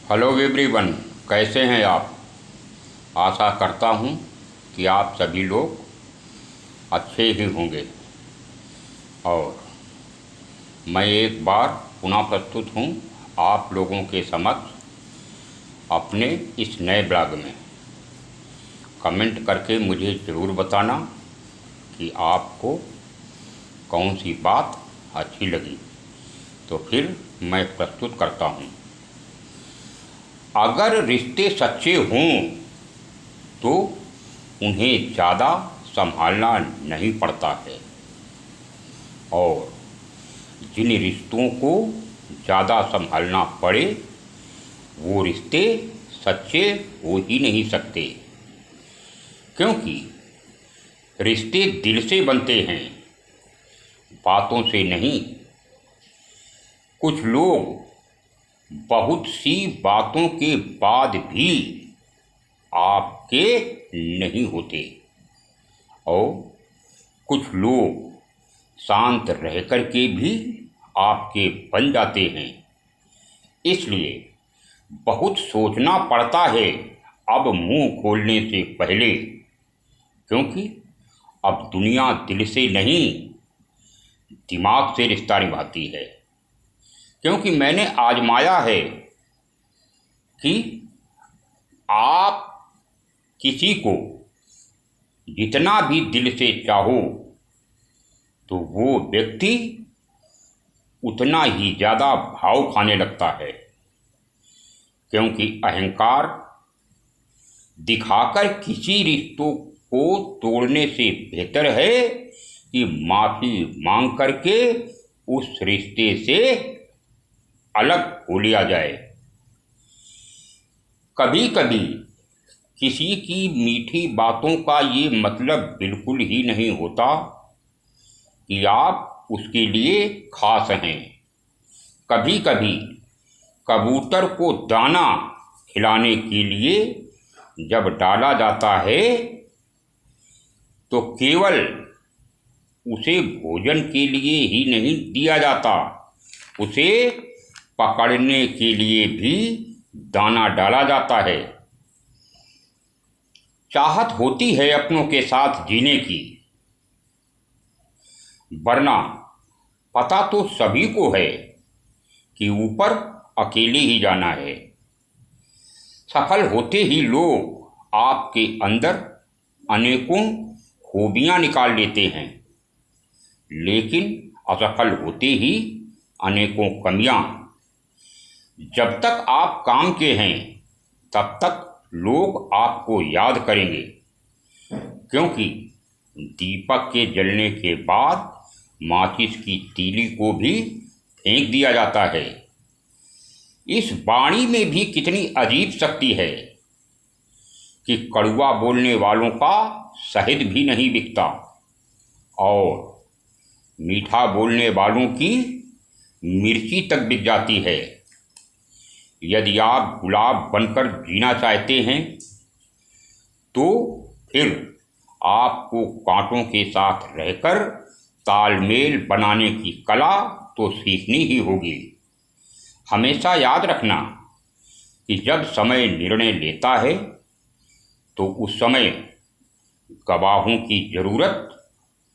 Hello everyone, कैसे हैं आप। आशा करता हूं कि आप सभी लोग अच्छे ही होंगे। और मैं एक बार पुनः प्रस्तुत हूं आप लोगों के समक्ष अपने इस नए ब्लॉग में। कमेंट करके मुझे ज़रूर बताना कि आपको कौन सी बात अच्छी लगी, तो फिर मैं प्रस्तुत करता हूं। अगर रिश्ते सच्चे हों तो उन्हें ज़्यादा संभालना नहीं पड़ता है, और जिन रिश्तों को ज़्यादा संभालना पड़े वो रिश्ते सच्चे हो ही नहीं सकते, क्योंकि रिश्ते दिल से बनते हैं, बातों से नहीं। कुछ लोग बहुत सी बातों के बाद भी आपके नहीं होते, और कुछ लोग शांत रह कर के भी आपके बन जाते हैं। इसलिए बहुत सोचना पड़ता है अब मुंह खोलने से पहले, क्योंकि अब दुनिया दिल से नहीं दिमाग से रिश्ता निभाती है। क्योंकि मैंने आजमाया है कि आप किसी को जितना भी दिल से चाहो तो वो व्यक्ति उतना ही ज़्यादा भाव खाने लगता है, क्योंकि अहंकार दिखाकर किसी रिश्तों को तोड़ने से बेहतर है कि माफ़ी मांग करके उस रिश्ते से अलग हो लिया जाए। कभी कभी किसी की मीठी बातों का ये मतलब बिल्कुल ही नहीं होता कि आप उसके लिए खास हैं। कभी कभी कबूतर को दाना खिलाने के लिए जब डाला जाता है तो केवल उसे भोजन के लिए ही नहीं दिया जाता, उसे पकड़ने के लिए भी दाना डाला जाता है। चाहत होती है अपनों के साथ जीने की, वरना पता तो सभी को है कि ऊपर अकेले ही जाना है। सफल होते ही लोग आपके अंदर अनेकों खूबियां निकाल लेते हैं, लेकिन असफल होते ही अनेकों कमियां। जब तक आप काम के हैं तब तक लोग आपको याद करेंगे, क्योंकि दीपक के जलने के बाद माचिस की तीली को भी फेंक दिया जाता है। इस वाणी में भी कितनी अजीब शक्ति है कि कड़वा बोलने वालों का शहद भी नहीं बिकता, और मीठा बोलने वालों की मिर्ची तक बिक जाती है। यदि आप गुलाब बनकर जीना चाहते हैं तो फिर आपको कांटों के साथ रहकर तालमेल बनाने की कला तो सीखनी ही होगी। हमेशा याद रखना कि जब समय निर्णय लेता है तो उस समय गवाहों की जरूरत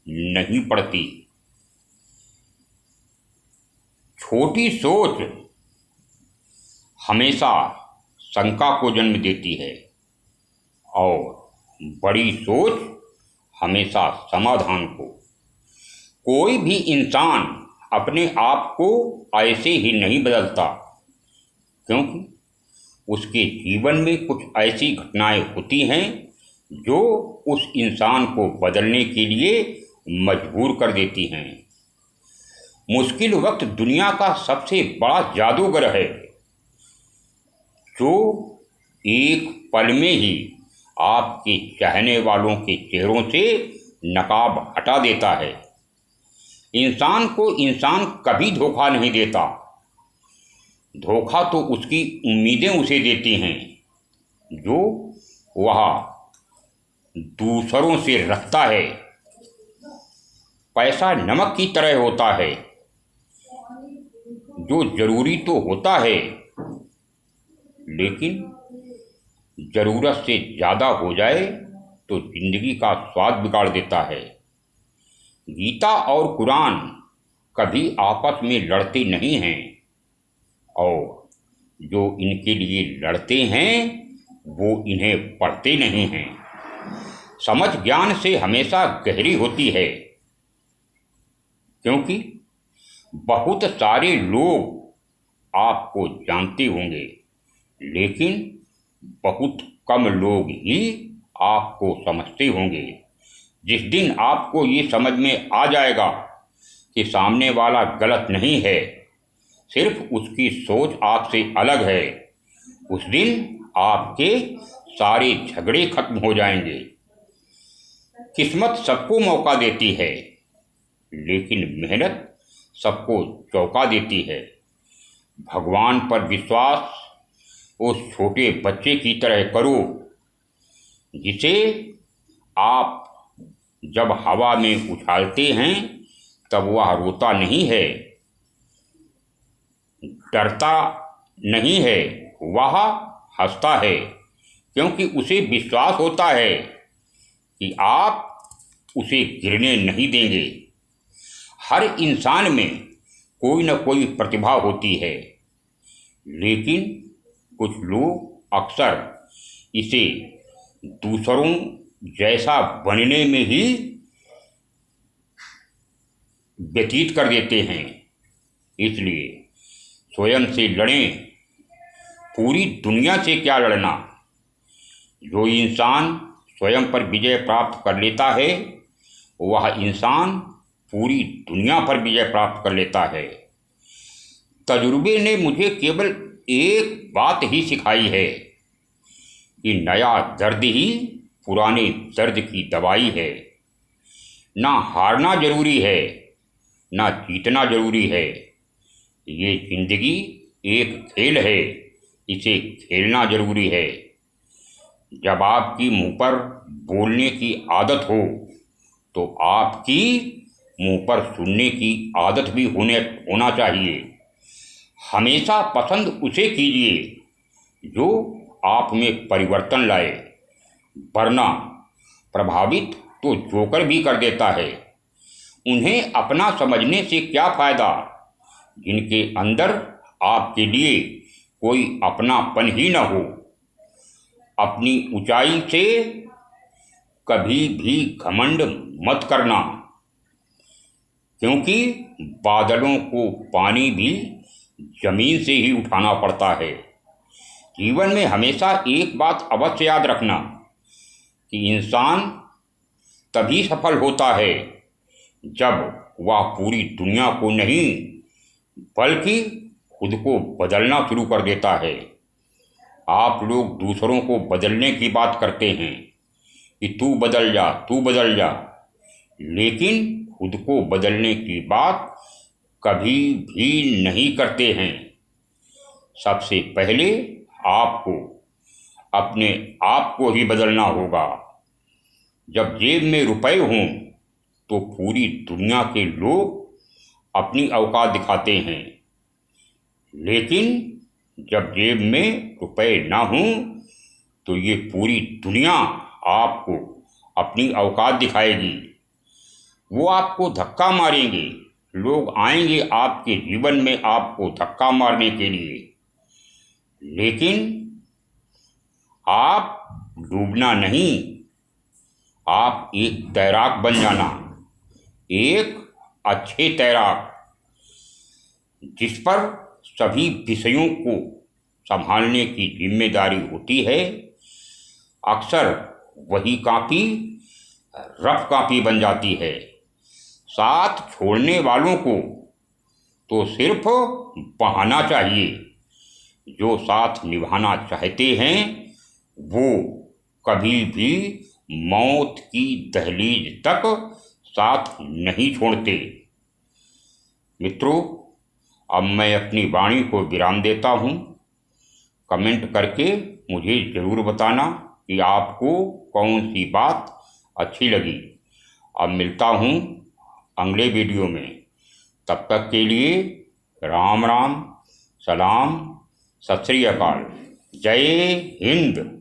नहीं पड़ती। छोटी सोच हमेशा शंका को जन्म देती है, और बड़ी सोच हमेशा समाधान को। कोई भी इंसान अपने आप को ऐसे ही नहीं बदलता, क्योंकि उसके जीवन में कुछ ऐसी घटनाएं होती हैं जो उस इंसान को बदलने के लिए मजबूर कर देती हैं। मुश्किल वक्त दुनिया का सबसे बड़ा जादूगर है, जो एक पल में ही आपके चाहने वालों के चेहरों से नकाब हटा देता है। इंसान को इंसान कभी धोखा नहीं देता, धोखा तो उसकी उम्मीदें उसे देती हैं जो वह दूसरों से रखता है। पैसा नमक की तरह होता है, जो जरूरी तो होता है लेकिन जरूरत से ज़्यादा हो जाए तो जिंदगी का स्वाद बिगाड़ देता है। गीता और कुरान कभी आपस में लड़ते नहीं हैं, और जो इनके लिए लड़ते हैं वो इन्हें पढ़ते नहीं हैं। समझ ज्ञान से हमेशा गहरी होती है, क्योंकि बहुत सारे लोग आपको जानते होंगे, लेकिन बहुत कम लोग ही आपको समझते होंगे। जिस दिन आपको ये समझ में आ जाएगा कि सामने वाला गलत नहीं है, सिर्फ उसकी सोच आपसे अलग है, उस दिन आपके सारे झगड़े खत्म हो जाएंगे। किस्मत सबको मौका देती है, लेकिन मेहनत सबको चौंका देती है। भगवान पर विश्वास उस छोटे बच्चे की तरह करो जिसे आप जब हवा में उछालते हैं तब वह रोता नहीं है, डरता नहीं है, वह हंसता है, क्योंकि उसे विश्वास होता है कि आप उसे गिरने नहीं देंगे। हर इंसान में कोई न कोई प्रतिभा होती है, लेकिन कुछ लोग अक्सर इसे दूसरों जैसा बनने में ही व्यतीत कर देते हैं। इसलिए स्वयं से लड़ें, पूरी दुनिया से क्या लड़ना। जो इंसान स्वयं पर विजय प्राप्त कर लेता है वह इंसान पूरी दुनिया पर विजय प्राप्त कर लेता है। तजुर्बे ने मुझे केवल एक बात ही सिखाई है कि नया दर्द ही पुराने दर्द की दवाई है। ना हारना जरूरी है, ना जीतना जरूरी है। ये जिंदगी एक खेल है, इसे खेलना जरूरी है। जब आपकी मुंह पर बोलने की आदत हो तो आपकी मुंह पर सुनने की आदत भी होना चाहिए। हमेशा पसंद उसे कीजिए जो आप में परिवर्तन लाए, वरना प्रभावित तो जोकर भी कर देता है। उन्हें अपना समझने से क्या फायदा जिनके अंदर आपके लिए कोई अपनापन ही न हो। अपनी ऊंचाई से कभी भी घमंड मत करना, क्योंकि बादलों को पानी भी जमीन से ही उठाना पड़ता है। जीवन में हमेशा एक बात अवश्य याद रखना कि इंसान तभी सफल होता है जब वह पूरी दुनिया को नहीं बल्कि खुद को बदलना शुरू कर देता है। आप लोग दूसरों को बदलने की बात करते हैं कि तू बदल जा, तू बदल जा, लेकिन खुद को बदलने की बात कभी भी नहीं करते हैं। सबसे पहले आपको अपने आप को ही बदलना होगा। जब जेब में रुपए हों तो पूरी दुनिया के लोग अपनी औकात दिखाते हैं, लेकिन जब जेब में रुपए ना हों तो ये पूरी दुनिया आपको अपनी औकात दिखाएगी। वो आपको धक्का मारेंगे। लोग आएंगे आपके जीवन में आपको धक्का मारने के लिए, लेकिन आप डूबना नहीं, आप एक तैराक बन जाना, एक अच्छे तैराक जिस पर सभी विषयों को संभालने की जिम्मेदारी होती है। अक्सर वही कापी रफ कापी बन जाती है। साथ छोड़ने वालों को तो सिर्फ बहाना चाहिए, जो साथ निभाना चाहते हैं वो कभी भी मौत की दहलीज तक साथ नहीं छोड़ते। मित्रों, अब मैं अपनी वाणी को विराम देता हूँ। कमेंट करके मुझे ज़रूर बताना कि आपको कौन सी बात अच्छी लगी। अब मिलता हूँ अगले वीडियो में। तब तक के लिए राम राम, सलाम, सत श्री अकाल। जय हिंद।